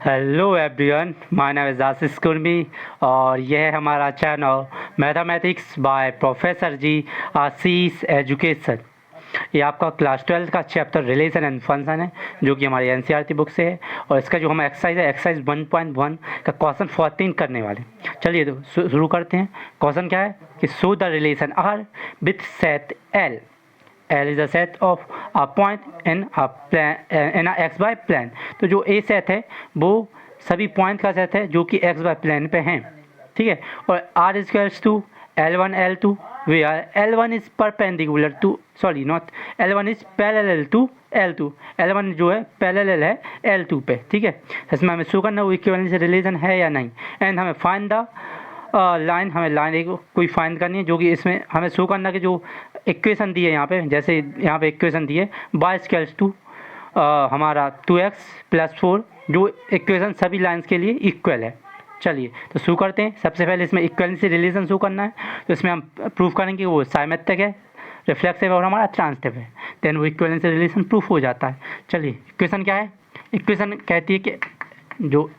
Hello everyone, my name is Ashish Kurmi और यह है हमारा channel mathematics by professor G Ashish education. ये आपका क्लास 12 का चैप्टर रिलेशन एंड फंक्शन है, जो कि हमारी एनसीईआरटी बुक से है। और इसका जो हम एक्सरसाइज है, एक्सरसाइज 1.1 का क्वेश्चन 14 करने वाले। चलिए तो शुरू करते हैं। क्वेश्चन क्या है कि show the relation R with set L. L is a set of a point in a xy plane। तो जो A सेट है वो सभी पॉइंट का सेट है जो कि xy प्लेन पे हैं, ठीक है। और R equals to L1 L2 where L1 is perpendicular to L1 is parallel to L2। L1 जो है पैरेलल है L2 पे, ठीक है। इसमें हमें शो करना वो इक्विवेलेंस रिलेशन है या नहीं। एंड हमें फाइंड द लाइन, हमें लाइन एक कोई फाइंड करनी है जो कि इसमें हमें शो करना कि जो इक्वेशन दी है यहाँ पे, जैसे यहाँ पे इक्वेशन दी है y इक्वल्स टू हमारा 2x + 4, जो इक्वेशन सभी लाइंस के लिए इक्वल है। चलिए तो शुरू करते हैं। सबसे पहले इसमें इक्वलेंसी रिलेशन शो करना है, तो इसमें हम प्रूफ करेंगे वो साइमेट्रिक है, रिफ्लेक्सिव और हमारा ट्रांजिटिव है। देन वो इक्वलेंसी रिलेशन प्रूफ हो जाता है। चलिए इक्वेशन क्या है। इक्वेशन कहती है कि जो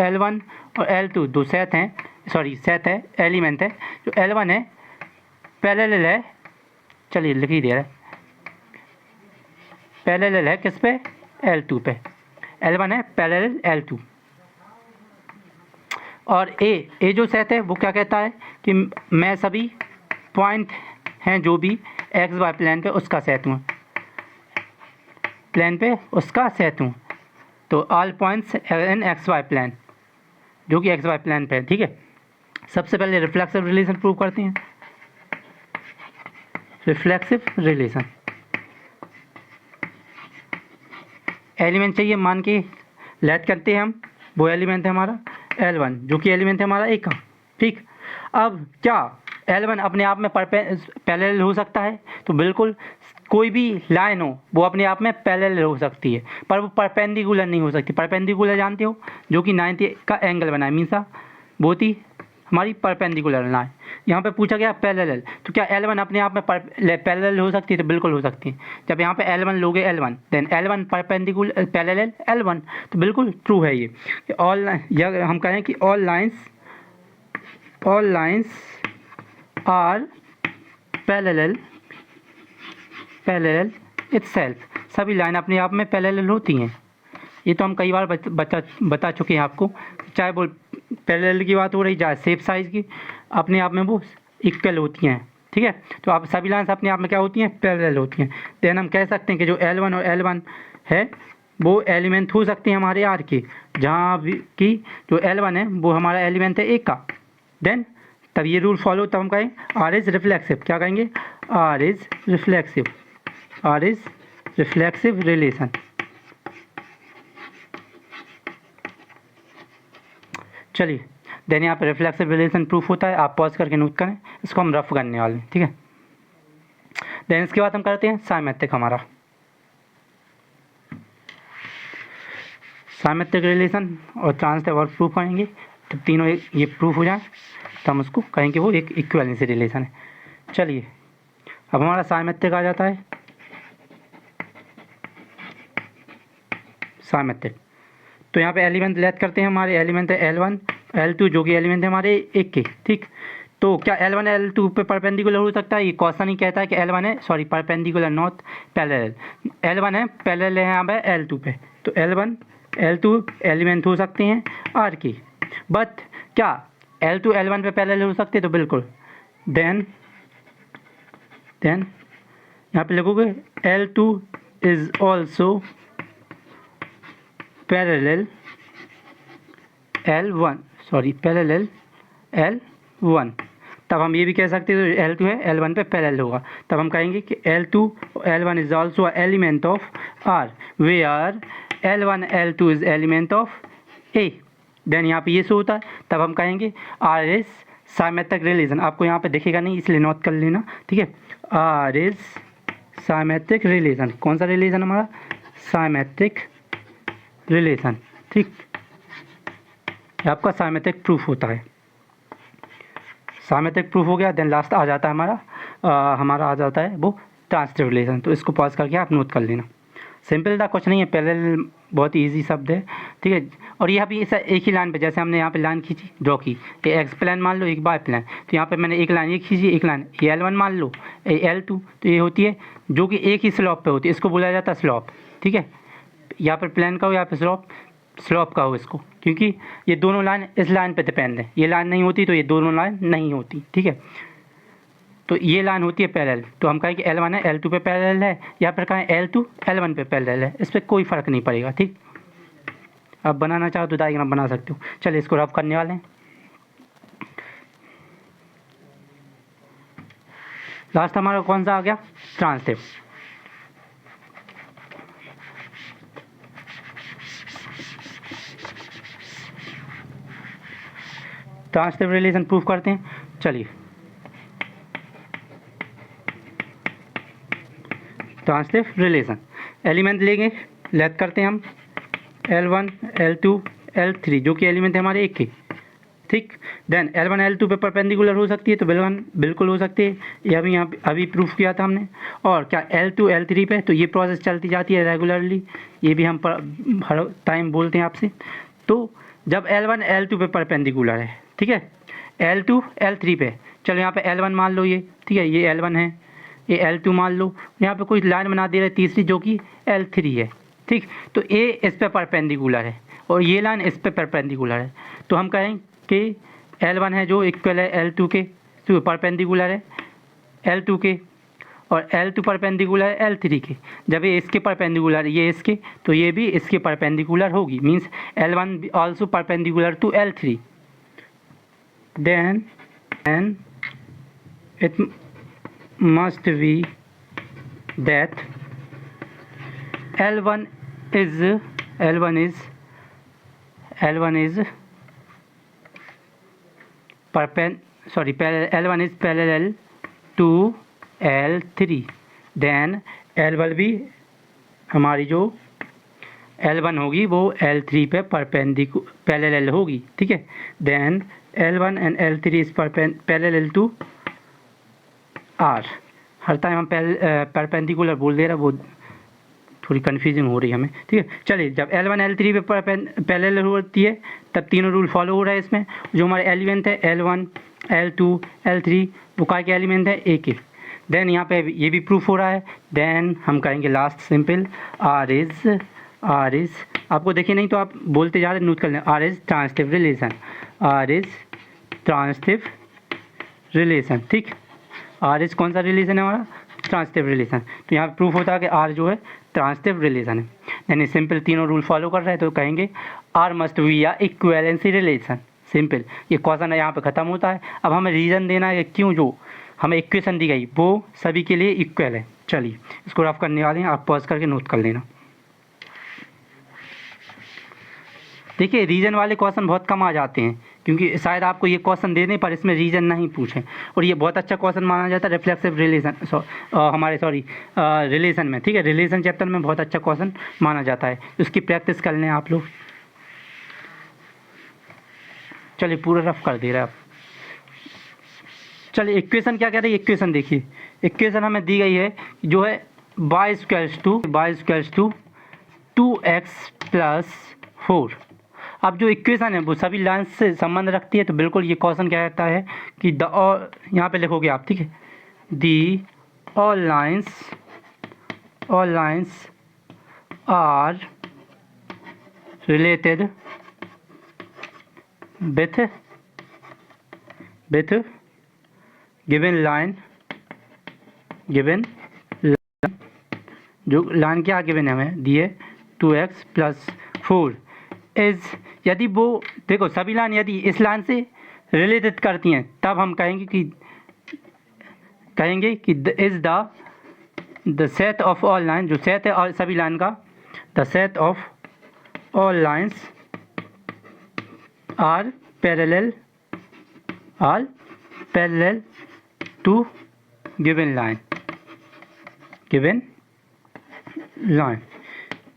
L1 और L2 दो सेट हैं, सेट है, एलिमेंट है। जो L1 है पैरेलल है, चलिए लिख ही दे रहा है, पैरेलल है किस पे, L2 पे। L1 है पैरेलल L2। और ए जो सेट है वो क्या कहता है कि मैं सभी पॉइंट हैं जो भी एक्स वाई प्लेन पे उसका सेट हूँ, प्लेन पे उसका सेट हूँ। तो all points in X Y plane, जो कि एक्स वाई प्लेन पे है, ठीक है। सबसे पहले रिफ्लेक्सिव रिलेशन प्रूव करते हैं। रिफ्लेक्सिव रिलेशन, एलिमेंट चाहिए मान के लेट करते हैं हम। वो एलिमेंट है हमारा L1, जो कि एलिमेंट है हमारा A का, ठीक। अब क्या L1 अपने आप में पैरेलल हो सकता है? तो बिल्कुल, कोई भी लाइन हो वो अपने आप में पैरेलल हो सकती है, पर वो परपेंडिकुलर नहीं हो सकती। परपेंडिकुलर जानते हो, जो कि 90 का एंगल बनाए, मीन्स बहुत ही हमारी परपेंडिकुलर लाइन। यहाँ पे पूछा गया पैरेलल, तो क्या L1 अपने आप में पैरेलल हो सकती है? तो बिल्कुल हो सकती है। जब यहाँ पे L1 लोगे L1, then L1 perpendicular parallel L1, तो बिल्कुल ट्रू है ये। ऑल, या हम कहें कि all lines are parallel itself. सभी लाइन अपने आप में पैरेलल होती हैं। ये तो हम कई बार बता चुके हैं आपको, चाहे वो पैरेलल की बात हो रही, चाहे शेप साइज की, अपने आप में वो इक्वल होती हैं, ठीक है। तो आप सभी लाइन्स अपने आप में क्या होती हैं, पैरेलल होती हैं। देन हम कह सकते हैं कि जो L1 और L1 है वो एलिमेंट हो सकते हैं हमारे R के, जहाँ भी कि जो L1 है वो हमारा एलिमेंट है A का। देन तब ये रूल फॉलो, तब हम कहें R इज़ रिफ्लेक्सिव। क्या कहेंगे, R इज़ रिफ्लेक्सिव रिलेशन। चलिए देन यहाँ पे रिफ्लेक्सिव रिलेशन प्रूफ होता है। आप पॉज करके नोट करें, इसको हम रफ करने वाले हैं, ठीक है। देन इसके बाद हम करते हैं साइमेट्रिक। हमारा साइमेट्रिक रिलेशन और ट्रांजिटिव और प्रूफ करेंगे। तो तीनों ये प्रूफ हो जाए तो हम उसको कहेंगे वो एक इक्विवेलेंसी रिलेशन है। चलिए अब हमारा साइमेट्रिक आ जाता है। साइमेट्रिक, तो यहाँ पे एलिमेंट लेट करते हैं। हमारे एलिमेंट है L1 L2, जो कि एलिमेंट है हमारे एक के, ठीक। तो क्या L1 L2 पे परपेंडिकुलर हो सकता है? ये क्वेश्चन ही कहता है कि L1 है परपेंडिकुलर नॉट पैरेलल। L1 है पैरेलल है यहाँ पे L2 पे, तो L1 L2 एलिमेंट हो सकते हैं R की। बट क्या L2 L1 पे पैरेलल हो सकते हैं? तो बिल्कुल। देन यहाँ पे लिखोगे L2 is also parallel L1। तब हम ये भी कह सकते हैं तो L2 है L1 पे पैरेलल होगा। तब हम कहेंगे कि L2 L1 is also element of R where L1 L2 is element of A। Then यहाँ पे ये शो होता है, तब हम कहेंगे R इज साइमेट्रिक रिलेशन। आपको यहाँ पे दिखेगा नहीं, इसलिए नोट कर लेना, ठीक है। R is symmetric relation. कौन सा रिलेशन हमारा, साइमेट्रिक रिलेशन, ठीक। आपका साइमेट्रिक प्रूफ होता है। साइमेट्रिक प्रूफ हो गया। देन लास्ट आ जाता है हमारा आ जाता है वो ट्रांजिटिव रिलेशन। तो इसको पॉज करके आप नोट कर लेना। सिंपल था, कुछ नहीं है, पैरेलल बहुत ही ईजी शब्द है, ठीक है। और ये अभी इस एक ही लाइन पे, जैसे हमने यहाँ पे लाइन खींची ड्रॉ की, ये एक्स प्लेन मान लो, एक वाई प्लेन, तो यहाँ पे मैंने एक लाइन ये खींची, एक लाइन ये L1 मान लो, ये L2, तो ये होती है जो कि एक ही स्लॉप पे होती है, इसको बोला जाता है स्लॉप। ठीक है, यहाँ पर प्लेन का हो, यहाँ पे स्लॉप का हो इसको, क्योंकि ये दोनों लाइन इस लाइन पे डिपेंड है, ये लाइन नहीं होती तो ये दोनों लाइन नहीं होती। ठीक है, तो ये लाइन होती है पैरेलल, तो हम कहें कि L1 है L2 पे पैरेलल है, या फिर कहें L2 L1 पे पैरेलल है, इस पर कोई फ़र्क नहीं पड़ेगा। ठीक, अब बनाना चाहो तो डायग्राम बना सकते हो। चलिए इसको रफ करने वाले हैं। लास्ट हमारा कौन सा आ गया, ट्रांसटिव। ट्रांसटिव रिलेशन प्रूफ करते हैं। चलिए ट्रांसटिव रिलेशन एलिमेंट लेंगे, लेथ करते हैं हम L1 L2 L3, जो कि एलिमेंट है हमारे एक के। ठीक, देन L1 L2 पे परपेंडिकुलर हो सकती है, तो बिल्कुल हो सकती है, ये अभी यहाँ अभी प्रूफ किया था हमने। और क्या L2 L3 पे, तो ये प्रोसेस चलती जाती है रेगुलरली, ये भी हम हर टाइम बोलते हैं आपसे। तो जब L1 L2 पे परपेंडिकुलर है, ठीक है, L2 L3 पे, चलो यहाँ पे L1 मान लो, ये ठीक है, ये L1 है, ये L2 मान लो, यहाँ पे कोई लाइन बना दे रहे तीसरी जो कि L3 है। ठीक, तो ए इस पे परपेंडिकुलर है और ये लाइन इस पे परपेंडिकुलर है, तो हम कहें कि L1 है जो इक्वल है L2 के, तो परपेंडिकुलर है L2 के, और L2 परपेंडिकुलर है L3 के। जब ये इसके परपेंडिकुलर ये इसके, तो ये भी इसके परपेंडिकुलर होगी, means L1 also perpendicular to L3। then it must be that L1 is L1 is parallel to L3, then L1 भी हमारी जो L1 होगी वो L3 पे पैरेलल होगी। ठीक है, then L1 and L3 is parallel to R। Her time हम परपेंडिकुलर बोल दे रहा, वो थोड़ी कन्फ्यूजिंग हो रही है हमें। ठीक है, चलिए जब L1 L3 पे पैरेलल होती है तब तीनों रूल फॉलो हो रहा है इसमें। जो हमारे एलिमेंट है L1 L2 L3 वो काय के एलिमेंट है, ए के। देन यहाँ पे ये भी प्रूफ हो रहा है। देन हम कहेंगे लास्ट सिंपल R इज आपको देखिए नहीं तो आप बोलते जा रहे, नोट कर लें, R is transitive relation, R is transitive relation. ठीक, R इज कौन सा रिलेशन है हमारा, ट्रांसटिव रिलेशन। तो यहाँ प्रूफ होता है कि R जो है ट्रांसटिव रिलेशन है, यानी सिंपल तीनों रूल फॉलो कर रहे हैं, तो कहेंगे R मस्ट बी या इक्वेलेंसी रिलेशन। सिंपल, ये क्वेश्चन यहाँ पे ख़त्म होता है। अब हमें रीज़न देना है कि क्यों जो हमें इक्वेशन दी गई वो सभी के लिए इक्वल है। चलिए इसको रफ करने वाले हैं, आप पॉज करके नोट कर लेना। देखिए रीजन वाले क्वेश्चन बहुत कम आ जाते हैं, क्योंकि शायद आपको ये क्वेश्चन देने पर इसमें रीजन नहीं पूछें, और ये बहुत अच्छा क्वेश्चन माना जाता है रिफ्लेक्सिव रिलेशन रिलेशन में। ठीक है, रिलेशन चैप्टर में बहुत अच्छा क्वेश्चन माना जाता है, उसकी प्रैक्टिस कर लें आप लोग। चलिए पूरा रफ कर दे रहे हैं आप। चलिए इक्वेशन क्या कहते हैं, इक्वेशन देखिए, इक्वेशन हमें दी गई है जो है y equals to 2x plus 4। अब जो इक्वेशन है वो सभी लाइन्स से संबंध रखती है, तो बिल्कुल ये क्वेश्चन क्या कहता है कि यहाँ पे लिखोगे आप, ठीक है, the all lines are related with given line, जो लाइन क्या गिवन है हमें दिए 2x प्लस 4 इज, यदि वो देखो सभी लाइन यदि इस लाइन से रिलेटेड करती हैं तब हम कहेंगे कि is the set of all line, जो सेट है और सभी लाइन का, the set of all lines are parallel to given line.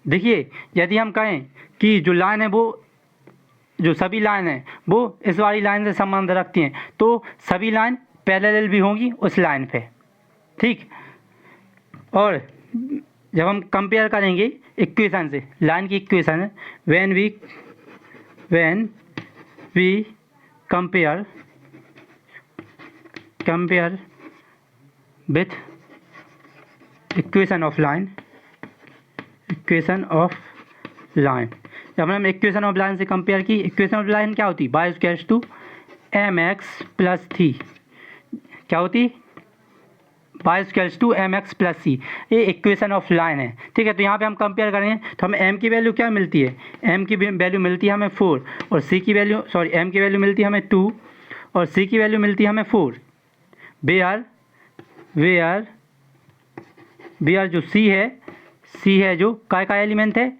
देखिए यदि हम कहें कि जो लाइन है वो, जो सभी लाइन है वो इस वाली लाइन से संबंध रखती हैं, तो सभी लाइन पैरेलल भी होंगी उस लाइन पे। ठीक, और जब हम कंपेयर करेंगे इक्वेशन से, लाइन की इक्वेशन है, when we when we compare with equation of line जब हमने इक्वेशन ऑफ लाइन से कंपेयर की, इक्वेशन ऑफ लाइन क्या होती है, y equals to M X plus C, क्या होती, y equals to M X plus C, ये इक्वेशन ऑफ लाइन है, ठीक है। तो यहाँ पे हम कंपेयर करें तो हमें m की वैल्यू क्या मिलती है, m की वैल्यू मिलती है हमें 4 और c की वैल्यू m की वैल्यू मिलती है हमें 2 और c की वैल्यू मिलती है हमें 4। वेयर जो c है जो काय का एलिमेंट है,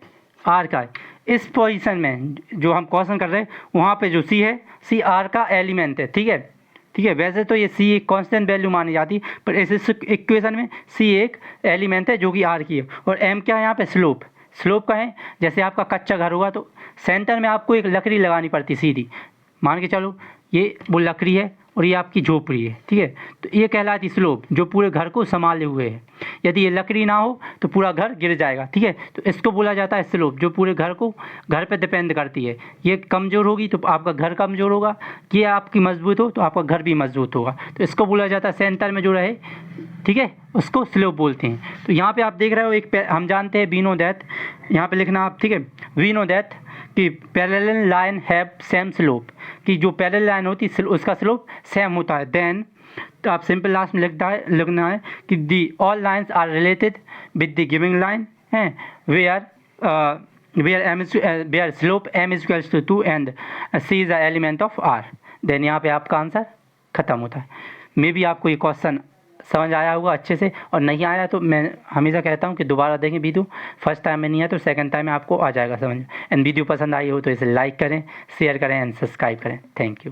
r का। इस पोजीशन में जो हम क्वेश्चन कर रहे हैं वहाँ पे जो c है, c r का एलिमेंट है, ठीक है। वैसे तो ये c एक कांस्टेंट वैल्यू मानी जाती है, पर इस इक्वेशन में c एक एलिमेंट है जो कि r की है। और m क्या है यहाँ पे, स्लोप का है। जैसे आपका कच्चा घर होगा तो सेंटर में आपको एक लकड़ी लगानी पड़ती सीधी, मान के चलो ये वो लकड़ी है और ये आपकी झोपड़ी है, ठीक है। तो ये कहलाती स्लोप जो पूरे घर को संभाले हुए है। यदि ये लकड़ी ना हो तो पूरा घर गिर जाएगा, ठीक है। तो इसको बोला जाता है स्लोप, जो पूरे घर पे डिपेंड करती है। ये कमज़ोर होगी तो आपका घर कमज़ोर होगा, ये आपकी मजबूत हो तो आपका घर भी मजबूत होगा। तो इसको बोला जाता है सेंटर में जो रहे, ठीक है, उसको स्लोप बोलते हैं। तो यहाँ पे आप देख रहे हो एक हम जानते हैं वी नो दैट, यहाँ पे लिखना आप, ठीक है, वी नो दैट कि parallel line have same slope, कि जो पैरेलल लाइन होती है उसका स्लोप सेम होता है। देन तो आप सिंपल लास्ट में लिखना है कि the all lines are related with the giving line है, where slope m is equals to 2 and c is the element of r। Then यहाँ पे आपका आंसर ख़त्म होता है। मे भी आपको ये क्वेश्चन समझ आया होगा अच्छे से, और नहीं आया तो मैं हमेशा कहता हूँ कि दोबारा देखें वीडियो। फर्स्ट टाइम में नहीं आया तो सेकंड टाइम में आपको आ जाएगा समझ। एंड वीडियो पसंद आई हो तो इसे लाइक करें, शेयर करें एंड सब्सक्राइब करें। Thank you.